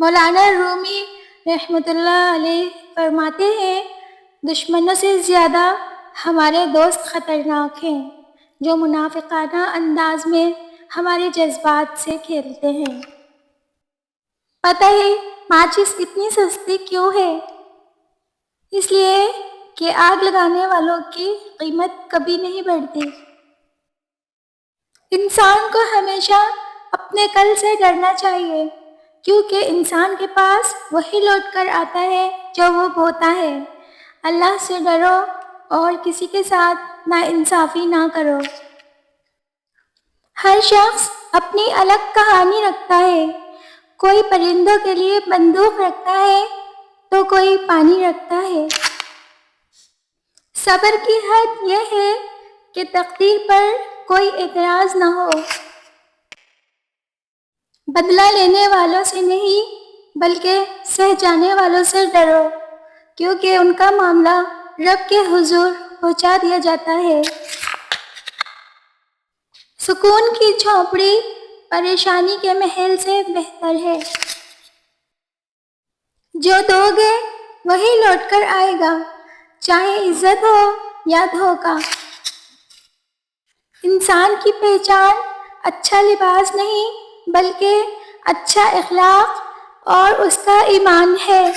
مولانا رومی رحمۃ اللہ علیہ فرماتے ہیں، دشمنوں سے زیادہ ہمارے دوست خطرناک ہیں جو منافقانہ انداز میں ہمارے جذبات سے کھیلتے ہیں۔ پتہ ہے ماچس اتنی سستی کیوں ہے؟ اس لیے کہ آگ لگانے والوں کی قیمت کبھی نہیں بڑھتی۔ انسان کو ہمیشہ اپنے کل سے ڈرنا چاہیے، کیونکہ انسان کے پاس وہی لوٹ کر آتا ہے جو وہ بوتا ہے۔ اللہ سے ڈرو اور کسی کے ساتھ ناانصافی نہ کرو۔ ہر شخص اپنی الگ کہانی رکھتا ہے، کوئی پرندوں کے لیے بندوق رکھتا ہے تو کوئی پانی رکھتا ہے۔ صبر کی حد یہ ہے کہ تقدیر پر کوئی اعتراض نہ ہو۔ بدلہ لینے والوں سے نہیں بلکہ سہ جانے والوں سے ڈرو، کیونکہ ان کا معاملہ رب کے حضور پہنچا دیا جاتا ہے۔ سکون کی جھونپڑی پریشانی کے محل سے بہتر ہے۔ جو دو گے وہی لوٹ کر آئے گا، چاہے عزت ہو یا دھوکہ۔ انسان کی پہچان اچھا لباس نہیں بلکہ اچھا اخلاق اور اس کا ایمان ہے۔